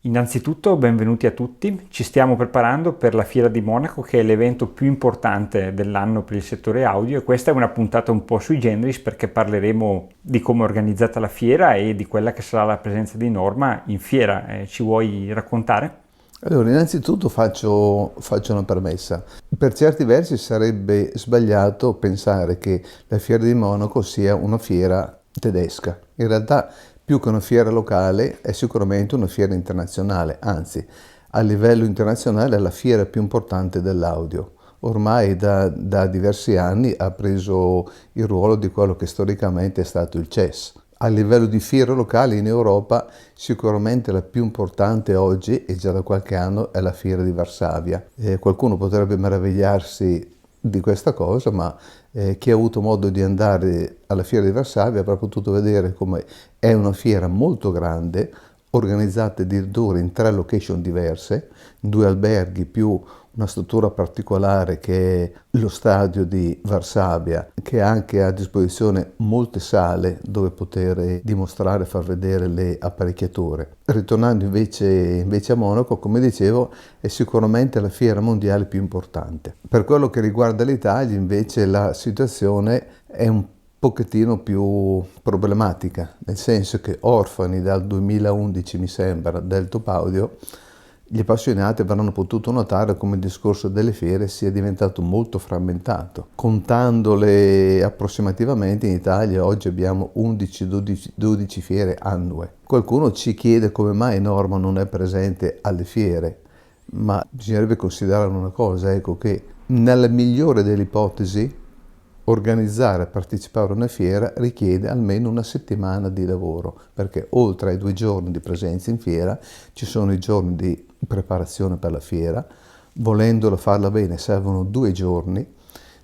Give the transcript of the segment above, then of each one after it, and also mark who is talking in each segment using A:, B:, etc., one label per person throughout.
A: Innanzitutto benvenuti a tutti, ci stiamo preparando per la Fiera di Monaco che è l'evento più importante dell'anno per il settore audio e questa è una puntata un po' sui generis perché parleremo di come è organizzata la fiera e di quella che sarà la presenza di Norma in fiera. Ci vuoi raccontare?
B: Allora, innanzitutto faccio una premessa. Per certi versi sarebbe sbagliato pensare che la Fiera di Monaco sia una fiera tedesca. In realtà, più che una fiera locale, è sicuramente una fiera internazionale, anzi, a livello internazionale è la fiera più importante dell'audio. Ormai da diversi anni ha preso il ruolo di quello che storicamente è stato il CES. A livello di fiere locali in Europa sicuramente la più importante oggi e già da qualche anno è la fiera di Varsavia. Qualcuno potrebbe meravigliarsi di questa cosa, ma chi ha avuto modo di andare alla fiera di Varsavia avrà potuto vedere come è una fiera molto grande, organizzata addirittura in 3 location diverse, 2 alberghi più una struttura particolare che è lo stadio di Varsavia, che ha anche a disposizione molte sale dove poter dimostrare e far vedere le apparecchiature. Ritornando invece a Monaco, come dicevo, è sicuramente la fiera mondiale più importante. Per quello che riguarda l'Italia, invece, la situazione è un pochettino più problematica, nel senso che orfani dal 2011, mi sembra, del top audio, gli appassionati avranno potuto notare come il discorso delle fiere sia diventato molto frammentato. Contandole approssimativamente in Italia oggi abbiamo 11-12 fiere annue. Qualcuno ci chiede come mai Norma non è presente alle fiere, ma bisognerebbe considerare una cosa, ecco, che nella migliore delle ipotesi organizzare e partecipare a una fiera richiede almeno una settimana di lavoro, perché oltre ai 2 giorni di presenza in fiera ci sono i giorni di preparazione per la fiera. Volendolo farla bene servono 2 giorni,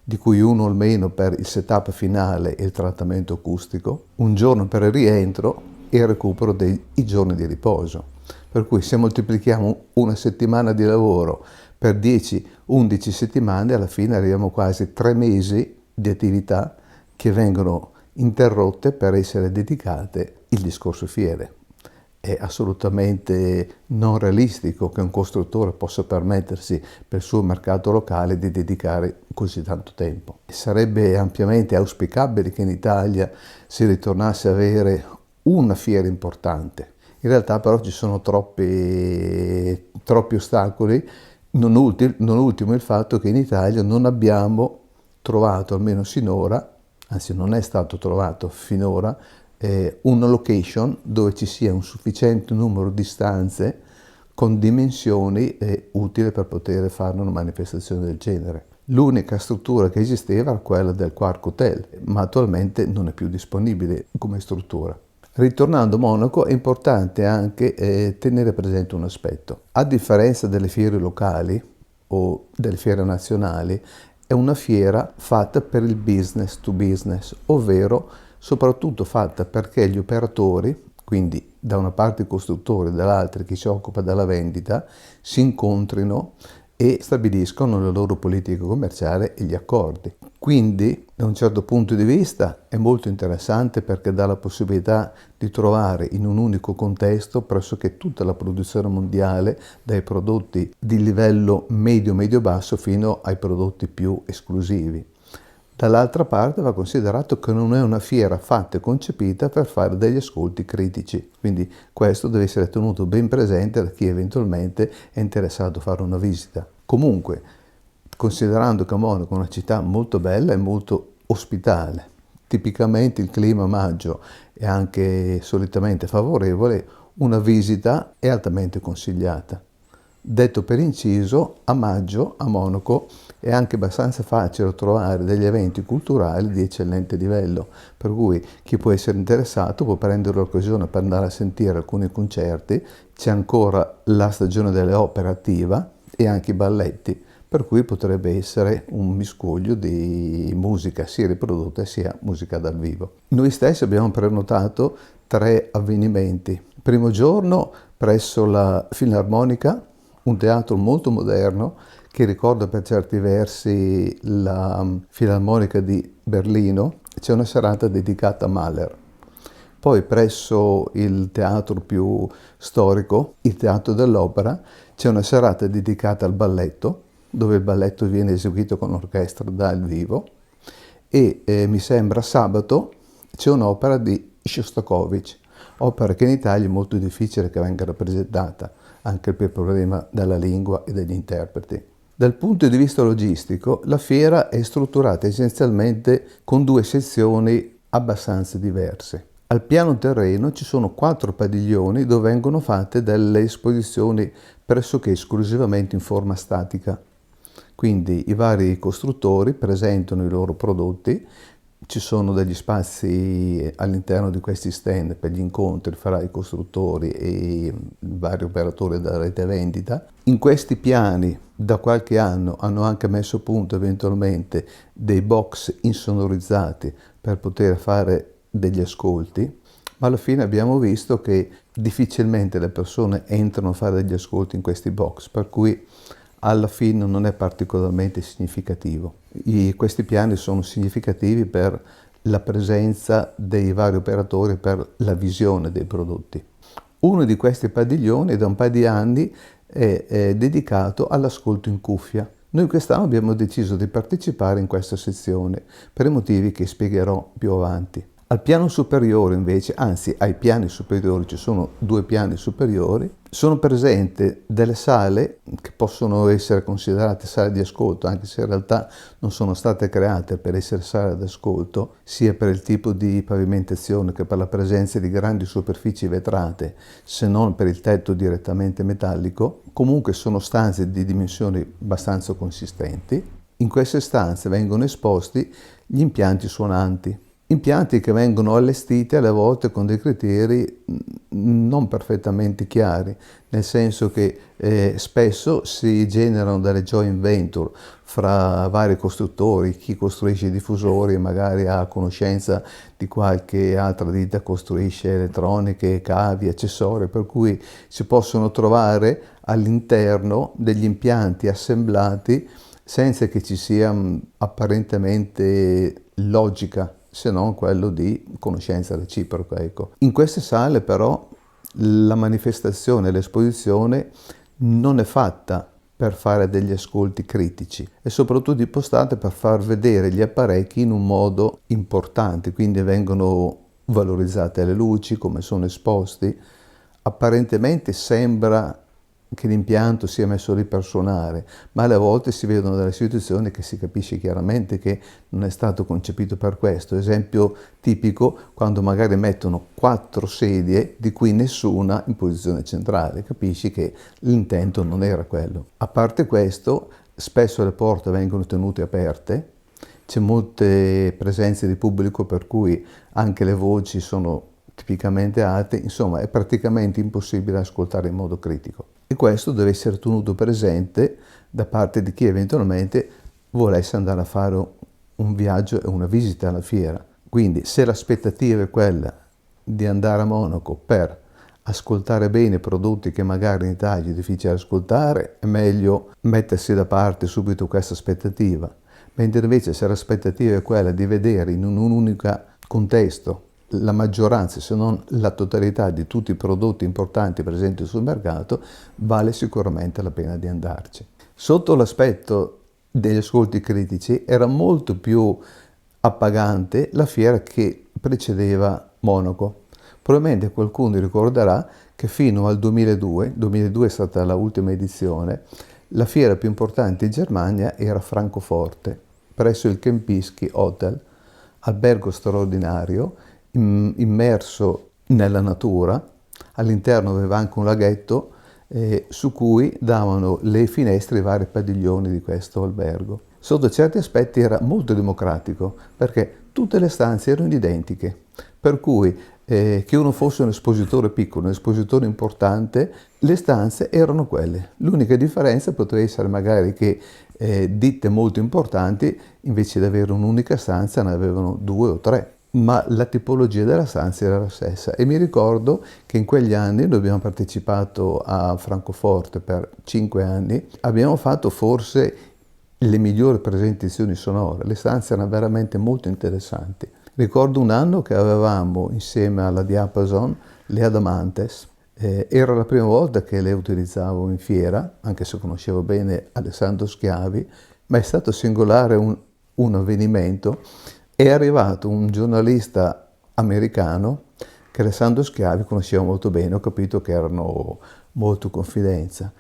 B: di cui uno almeno per il setup finale e il trattamento acustico, un giorno per il rientro e il recupero dei giorni di riposo. Per cui se moltiplichiamo una settimana di lavoro per 10-11 settimane, alla fine arriviamo quasi a 3 mesi di attività che vengono interrotte per essere dedicate al discorso fiere. È assolutamente non realistico che un costruttore possa permettersi per il suo mercato locale di dedicare così tanto tempo. Sarebbe ampiamente auspicabile che in Italia si ritornasse ad avere una fiera importante. In realtà però ci sono troppi ostacoli, non ultimo il fatto che in Italia non abbiamo trovato, almeno sinora, anzi non è stato trovato finora, una location dove ci sia un sufficiente numero di stanze con dimensioni utili per poter fare una manifestazione del genere. L'unica struttura che esisteva era quella del Quark Hotel, ma attualmente non è più disponibile come struttura. Ritornando a Monaco è importante anche tenere presente un aspetto. A differenza delle fiere locali o delle fiere nazionali, è una fiera fatta per il business to business, ovvero soprattutto fatta perché gli operatori, quindi da una parte i costruttori e dall'altra chi si occupa della vendita, si incontrino e stabiliscono la loro politica commerciale e gli accordi. Quindi, da un certo punto di vista, è molto interessante perché dà la possibilità di trovare in un unico contesto pressoché tutta la produzione mondiale, dai prodotti di livello medio-medio-basso fino ai prodotti più esclusivi. Dall'altra parte va considerato che non è una fiera fatta e concepita per fare degli ascolti critici, quindi questo deve essere tenuto ben presente da chi eventualmente è interessato a fare una visita. Comunque, considerando che Monaco è una città molto bella e molto ospitale, tipicamente il clima a maggio è anche solitamente favorevole, una visita è altamente consigliata. Detto per inciso, a maggio a Monaco è anche abbastanza facile trovare degli eventi culturali di eccellente livello, per cui chi può essere interessato può prendere l'occasione per andare a sentire alcuni concerti. C'è ancora la stagione delle opere attiva e anche i balletti, per cui potrebbe essere un miscuglio di musica sia riprodotta sia musica dal vivo. Noi stessi abbiamo prenotato 3 avvenimenti. Primo giorno presso la Filarmonica, un teatro molto moderno che ricorda per certi versi la Filarmonica di Berlino. C'è una serata dedicata a Mahler. Poi presso il teatro più storico, il Teatro dell'Opera, c'è una serata dedicata al balletto, dove il balletto viene eseguito con l'orchestra dal vivo, e mi sembra sabato c'è un'opera di Shostakovich, opera che in Italia è molto difficile che venga rappresentata, anche per il problema della lingua e degli interpreti. Dal punto di vista logistico, la fiera è strutturata essenzialmente con due sezioni abbastanza diverse. Al piano terreno ci sono 4 padiglioni dove vengono fatte delle esposizioni pressoché esclusivamente in forma statica. Quindi i vari costruttori presentano i loro prodotti, ci sono degli spazi all'interno di questi stand per gli incontri fra i costruttori e i vari operatori della rete vendita. In questi piani da qualche anno hanno anche messo a punto eventualmente dei box insonorizzati per poter fare degli ascolti, ma alla fine abbiamo visto che difficilmente le persone entrano a fare degli ascolti in questi box, per cui alla fine non è particolarmente significativo. Questi piani sono significativi per la presenza dei vari operatori, per la visione dei prodotti. Uno di questi padiglioni da un paio di anni è dedicato all'ascolto in cuffia. Noi quest'anno abbiamo deciso di partecipare in questa sezione per i motivi che spiegherò più avanti. Al piano superiore invece, anzi ai piani superiori, ci sono 2 piani superiori, sono presenti delle sale che possono essere considerate sale di ascolto, anche se in realtà non sono state create per essere sale d'ascolto, sia per il tipo di pavimentazione che per la presenza di grandi superfici vetrate, se non per il tetto direttamente metallico. Comunque sono stanze di dimensioni abbastanza consistenti. In queste stanze vengono esposti gli impianti suonanti. Impianti che vengono allestiti alle volte con dei criteri non perfettamente chiari, nel senso che spesso si generano delle joint venture fra vari costruttori, chi costruisce i diffusori magari ha conoscenza di qualche altra ditta, costruisce elettroniche, cavi, accessori, per cui si possono trovare all'interno degli impianti assemblati senza che ci sia apparentemente logica, se non quello di conoscenza reciproca. Ecco. In queste sale però la manifestazione, l'esposizione non è fatta per fare degli ascolti critici, è soprattutto impostata per far vedere gli apparecchi in un modo importante, quindi vengono valorizzate le luci, come sono esposti. Apparentemente sembra che l'impianto sia messo lì per suonare, ma alle volte si vedono delle situazioni che si capisce chiaramente che non è stato concepito per questo. Esempio tipico, quando magari mettono 4 sedie, di cui nessuna in posizione centrale, capisci che l'intento non era quello. A parte questo, spesso le porte vengono tenute aperte, c'è molte presenze di pubblico per cui anche le voci sono tipicamente alte, insomma è praticamente impossibile ascoltare in modo critico. E questo deve essere tenuto presente da parte di chi eventualmente volesse andare a fare un viaggio e una visita alla fiera. Quindi se l'aspettativa è quella di andare a Monaco per ascoltare bene prodotti che magari in Italia è difficile ascoltare, è meglio mettersi da parte subito questa aspettativa. Mentre invece se l'aspettativa è quella di vedere in un unico contesto la maggioranza, se non la totalità di tutti i prodotti importanti presenti sul mercato, vale sicuramente la pena di andarci. Sotto l'aspetto degli ascolti critici era molto più appagante la fiera che precedeva Monaco. Probabilmente qualcuno ricorderà che fino al 2002 è stata l'ultima edizione, la fiera più importante in Germania era Francoforte, presso il Kempinski Hotel, albergo straordinario, immerso nella natura. All'interno aveva anche un laghetto su cui davano le finestre ai vari padiglioni di questo albergo. Sotto certi aspetti era molto democratico perché tutte le stanze erano identiche, per cui che uno fosse un espositore piccolo, un espositore importante, le stanze erano quelle. L'unica differenza poteva essere magari che ditte molto importanti invece di avere un'unica stanza ne avevano 2 o 3. Ma la tipologia della stanza era la stessa e mi ricordo che in quegli anni noi abbiamo partecipato a Francoforte per 5 anni, abbiamo fatto forse le migliori presentazioni sonore, le stanze erano veramente molto interessanti Ricordo un anno che avevamo insieme alla Diapason le Adamantes. Era la prima volta che le utilizzavo in fiera, anche se conoscevo bene Alessandro Schiavi, ma è stato singolare un avvenimento. È arrivato un giornalista americano che Alessandro Schiavi conosceva molto bene, ho capito che erano molto confidenza.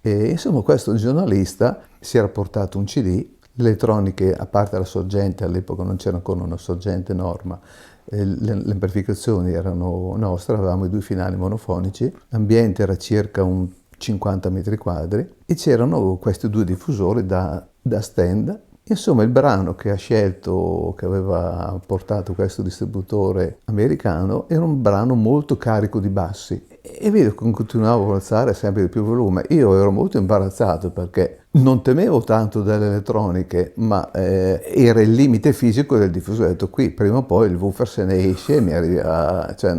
B: E insomma questo giornalista si era portato un CD, le elettroniche, a parte la sorgente, all'epoca non c'era ancora una sorgente Norma, le amplificazioni erano nostre, avevamo i due finali monofonici, l'ambiente era circa un 50 metri quadri e c'erano questi due diffusori da stand. Insomma, il brano che ha scelto, che aveva portato questo distributore americano, era un brano molto carico di bassi. E vedo che continuavo a alzare sempre di più volume. Io ero molto imbarazzato perché non temevo tanto delle elettroniche, ma era il limite fisico del diffusore. Ho detto, qui prima o poi il woofer se ne esce e mi arriva... Cioè,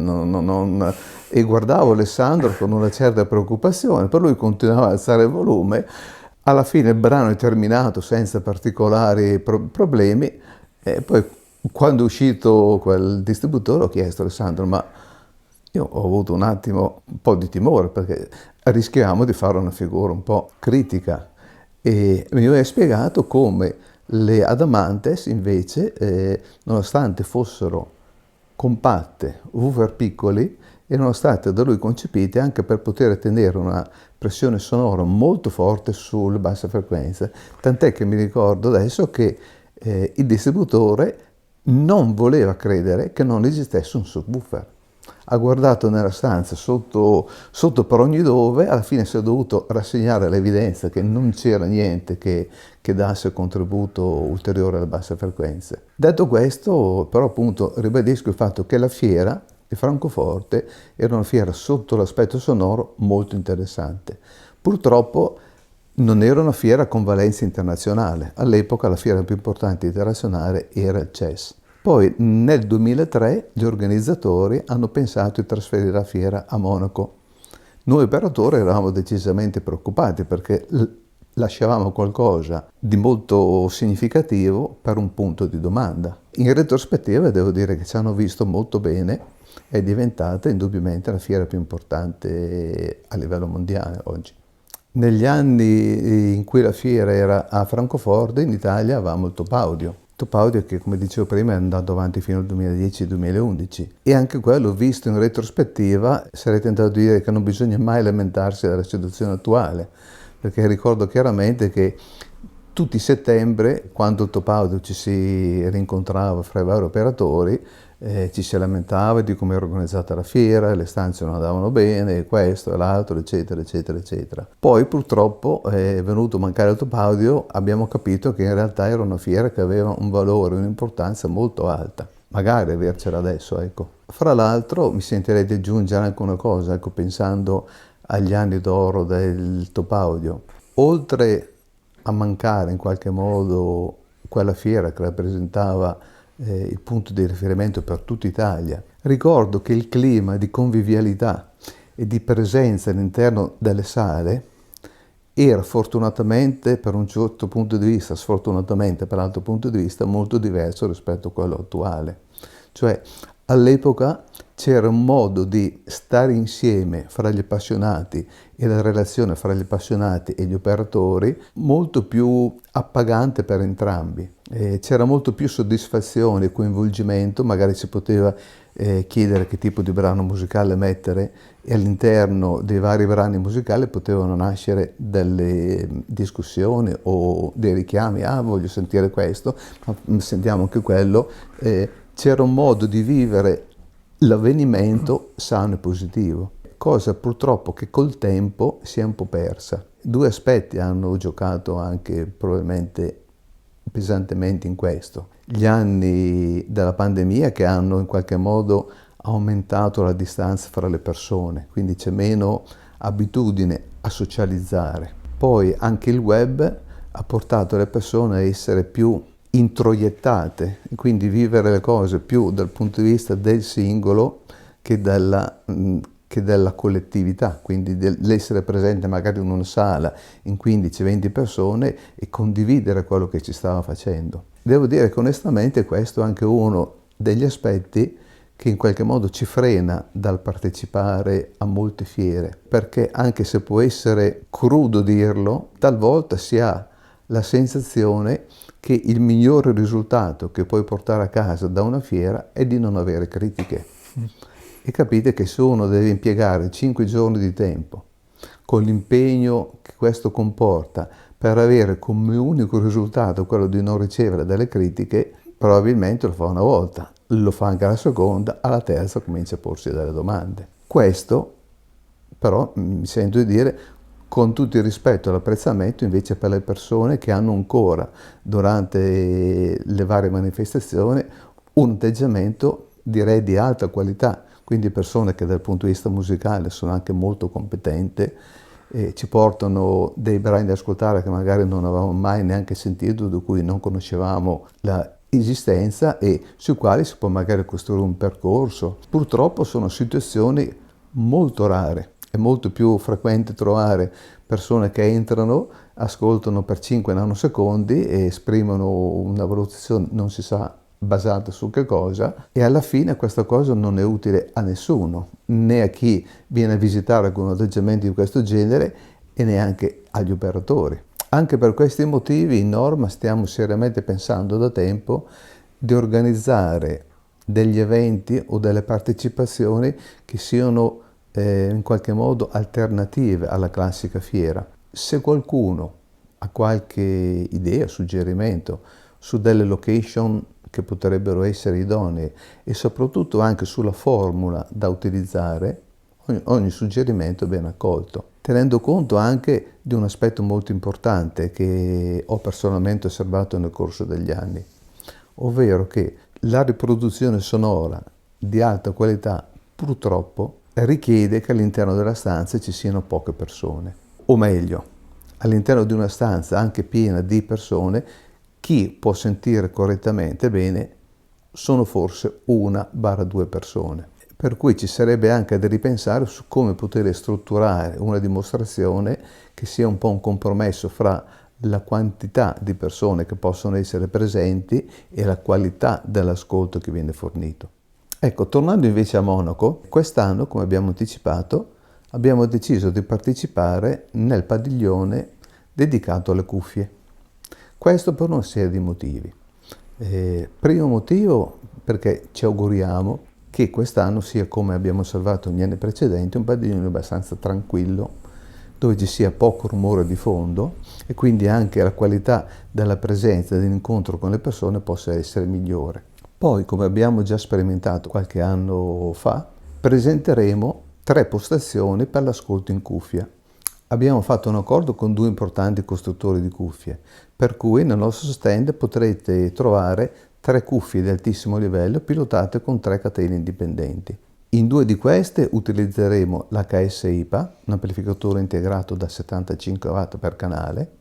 B: E guardavo Alessandro con una certa preoccupazione, per lui continuava ad alzare il volume. Alla fine il brano è terminato senza particolari problemi e poi quando è uscito quel distributore ho chiesto a Alessandro, ma io ho avuto un po' di timore perché rischiamo di fare una figura un po' critica e mi aveva spiegato come le Adamantes invece, nonostante fossero compatte, woofer piccoli, erano state da lui concepite anche per poter tenere una pressione sonora molto forte sulle basse frequenze, tant'è che mi ricordo adesso che il distributore non voleva credere che non esistesse un subwoofer. Ha guardato nella stanza sotto per ogni dove, alla fine si è dovuto rassegnare all'evidenza che non c'era niente che dasse contributo ulteriore alle basse frequenze. Detto questo, però appunto ribadisco il fatto che la fiera di Francoforte era una fiera sotto l'aspetto sonoro molto interessante. Purtroppo non era una fiera con valenza internazionale. All'epoca la fiera più importante internazionale era il CES. Poi nel 2003 gli organizzatori hanno pensato di trasferire la fiera a Monaco. Noi operatori eravamo decisamente preoccupati perché lasciavamo qualcosa di molto significativo per un punto di domanda. In retrospettiva devo dire che ci hanno visto molto bene, è diventata indubbiamente la fiera più importante a livello mondiale oggi. Negli anni in cui la fiera era a Francoforte, in Italia avevamo il Top Audio. Top Audio che, come dicevo prima, è andato avanti fino al 2010-2011. E anche quello, visto in retrospettiva, sarei tentato di dire che non bisogna mai lamentarsi della situazione attuale, perché ricordo chiaramente che tutti i settembre, quando il Top Audio ci si rincontrava fra i vari operatori, ci si lamentava di come era organizzata la fiera, le stanze non andavano bene, questo e l'altro, eccetera, eccetera, eccetera. Poi purtroppo è venuto a mancare il Top Audio, abbiamo capito che in realtà era una fiera che aveva un valore, un'importanza molto alta. Magari avercela adesso, ecco. Fra l'altro mi sentirei di aggiungere anche una cosa, ecco, pensando agli anni d'oro del Top Audio. Oltre a mancare in qualche modo quella fiera che rappresentava il punto di riferimento per tutta Italia. Ricordo che il clima di convivialità e di presenza all'interno delle sale era fortunatamente per un certo punto di vista, sfortunatamente per l'altro punto di vista, molto diverso rispetto a quello attuale. Cioè all'epoca c'era un modo di stare insieme fra gli appassionati e la relazione fra gli appassionati e gli operatori molto più appagante per entrambi. C'era molto più soddisfazione e coinvolgimento, magari si poteva chiedere che tipo di brano musicale mettere e all'interno dei vari brani musicali potevano nascere delle discussioni o dei richiami, voglio sentire questo, ma sentiamo anche quello. C'era un modo di vivere l'avvenimento sano e positivo, cosa purtroppo che col tempo si è un po' persa. Due aspetti hanno giocato anche probabilmente pesantemente in questo. Gli anni della pandemia che hanno in qualche modo aumentato la distanza fra le persone, quindi c'è meno abitudine a socializzare. Poi anche il web ha portato le persone a essere più introiettate, quindi vivere le cose più dal punto di vista del singolo che della collettività, quindi dell'essere presente magari in una sala in 15-20 persone e condividere quello che ci stava facendo. Devo dire che onestamente questo è anche uno degli aspetti che in qualche modo ci frena dal partecipare a molte fiere, perché anche se può essere crudo dirlo, talvolta si ha la sensazione che il migliore risultato che puoi portare a casa da una fiera è di non avere critiche. E capite che se uno deve impiegare 5 giorni di tempo, con l'impegno che questo comporta, per avere come unico risultato quello di non ricevere delle critiche, probabilmente lo fa una volta, lo fa anche alla seconda, alla terza comincia a porsi delle domande. Questo però mi sento di dire con tutto il rispetto e l'apprezzamento invece per le persone che hanno ancora durante le varie manifestazioni un atteggiamento direi di alta qualità, quindi persone che dal punto di vista musicale sono anche molto competenti, ci portano dei brani da ascoltare che magari non avevamo mai neanche sentito, di cui non conoscevamo la esistenza e sui quali si può magari costruire un percorso. Purtroppo sono situazioni molto rare, è molto più frequente trovare persone che entrano, ascoltano per 5 nanosecondi e esprimono una valutazione non si sa basata su che cosa, e alla fine questa cosa non è utile a nessuno, né a chi viene a visitare con un atteggiamento di questo genere e neanche agli operatori. Anche per questi motivi in Norma stiamo seriamente pensando da tempo di organizzare degli eventi o delle partecipazioni che siano in qualche modo alternative alla classica fiera. Se qualcuno ha qualche idea, suggerimento su delle location che potrebbero essere idonee e soprattutto anche sulla formula da utilizzare, ogni suggerimento è ben accolto, tenendo conto anche di un aspetto molto importante che ho personalmente osservato nel corso degli anni, ovvero che la riproduzione sonora di alta qualità purtroppo richiede che all'interno della stanza ci siano poche persone, o meglio, all'interno di una stanza anche piena di persone, chi può sentire correttamente bene sono forse 1-2 persone. Per cui ci sarebbe anche da ripensare su come poter strutturare una dimostrazione che sia un po' un compromesso fra la quantità di persone che possono essere presenti e la qualità dell'ascolto che viene fornito. Ecco, tornando invece a Monaco, quest'anno, come abbiamo anticipato, abbiamo deciso di partecipare nel padiglione dedicato alle cuffie. Questo per una serie di motivi. Primo motivo perché ci auguriamo che quest'anno sia, come abbiamo osservato negli anni precedenti, un padiglione abbastanza tranquillo, dove ci sia poco rumore di fondo e quindi anche la qualità della presenza e dell'incontro con le persone possa essere migliore. Poi, come abbiamo già sperimentato qualche anno fa, presenteremo 3 postazioni per l'ascolto in cuffia. Abbiamo fatto un accordo con 2 importanti costruttori di cuffie, per cui nel nostro stand potrete trovare 3 cuffie di altissimo livello pilotate con 3 catene indipendenti. In 2 di queste utilizzeremo l'HS IPA, un amplificatore integrato da 75 watt per canale,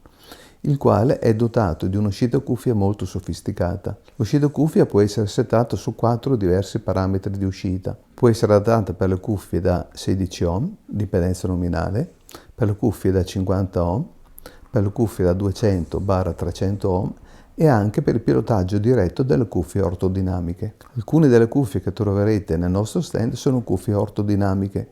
B: il quale è dotato di un'uscita cuffia molto sofisticata. L'uscita cuffia può essere settata su 4 diversi parametri di uscita. Può essere adattata per le cuffie da 16 ohm di impedenza nominale, per le cuffie da 50 ohm, per le cuffie da 200-300 ohm e anche per il pilotaggio diretto delle cuffie ortodinamiche. Alcune delle cuffie che troverete nel nostro stand sono cuffie ortodinamiche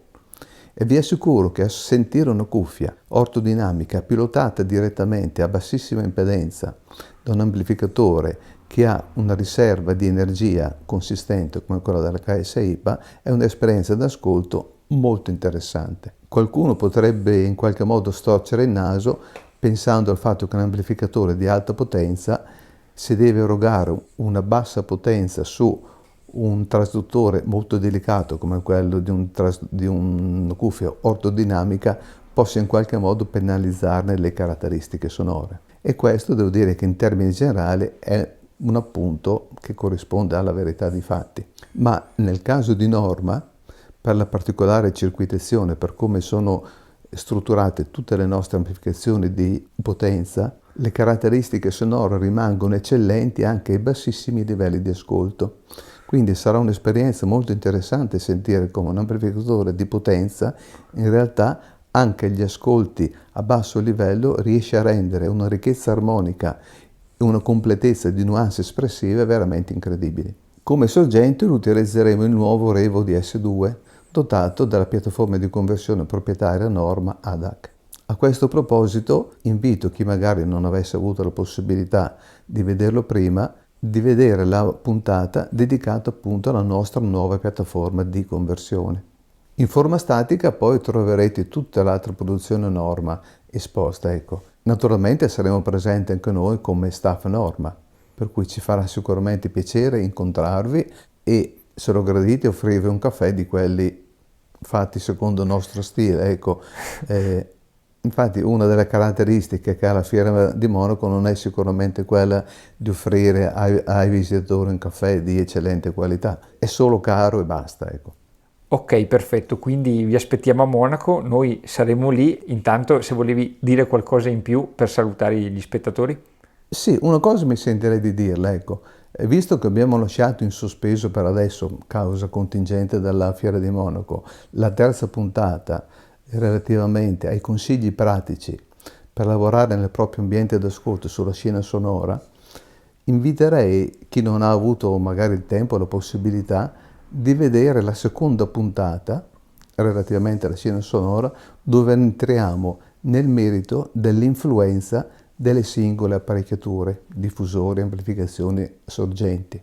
B: e vi assicuro che a sentire una cuffia ortodinamica pilotata direttamente a bassissima impedenza da un amplificatore che ha una riserva di energia consistente come quella della KS IPA è un'esperienza d'ascolto molto interessante. Qualcuno potrebbe in qualche modo storcere il naso pensando al fatto che un amplificatore di alta potenza, se deve erogare una bassa potenza su un trasduttore molto delicato come quello di una cuffia ortodinamica, possa in qualche modo penalizzarne le caratteristiche sonore. E questo devo dire che in termini generali è un appunto che corrisponde alla verità dei fatti. Ma nel caso di Norma, per la particolare circuitazione, per come sono strutturate tutte le nostre amplificazioni di potenza, le caratteristiche sonore rimangono eccellenti anche ai bassissimi livelli di ascolto. Quindi sarà un'esperienza molto interessante sentire come un amplificatore di potenza in realtà anche agli ascolti a basso livello riesce a rendere una ricchezza armonica e una completezza di nuanze espressive veramente incredibili. Come sorgente utilizzeremo il nuovo Revo DS2 dotato dalla piattaforma di conversione proprietaria Norma ADAC. A questo proposito invito chi magari non avesse avuto la possibilità di vederlo prima, di vedere la puntata dedicata appunto alla nostra nuova piattaforma di conversione. In forma statica poi troverete tutta l'altra produzione Norma esposta, ecco. Naturalmente saremo presenti anche noi come staff Norma, per cui ci farà sicuramente piacere incontrarvi e, se lo gradite, offrirvi un caffè di quelli fatti secondo il nostro stile, ecco. Infatti una delle caratteristiche che ha la Fiera di Monaco non è sicuramente quella di offrire ai visitatori un caffè di eccellente qualità, è solo caro e basta, ecco.
A: Ok, perfetto, quindi vi aspettiamo a Monaco, noi saremo lì. Intanto, se volevi dire qualcosa in più per salutare gli spettatori.
B: Sì, una cosa mi sentirei di dirla, ecco. Visto che abbiamo lasciato in sospeso per adesso, causa contingente della Fiera di Monaco, la terza puntata relativamente ai consigli pratici per lavorare nel proprio ambiente d'ascolto sulla scena sonora, inviterei chi non ha avuto magari il tempo o la possibilità di vedere la seconda puntata relativamente alla scena sonora, dove entriamo nel merito dell'influenza delle singole apparecchiature, diffusori, amplificazioni, sorgenti.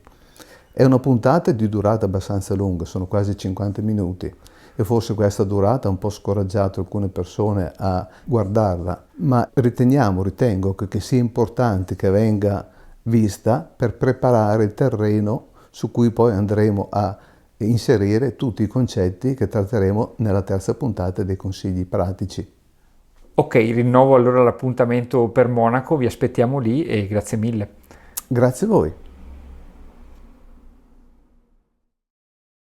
B: È una puntata di durata abbastanza lunga, sono quasi 50 minuti, e forse questa durata ha un po' scoraggiato alcune persone a guardarla, ma ritengo che sia importante che venga vista per preparare il terreno su cui poi andremo a inserire tutti i concetti che tratteremo nella terza puntata dei consigli pratici.
A: Ok, rinnovo allora l'appuntamento per Monaco, vi aspettiamo lì e grazie mille.
B: Grazie a voi.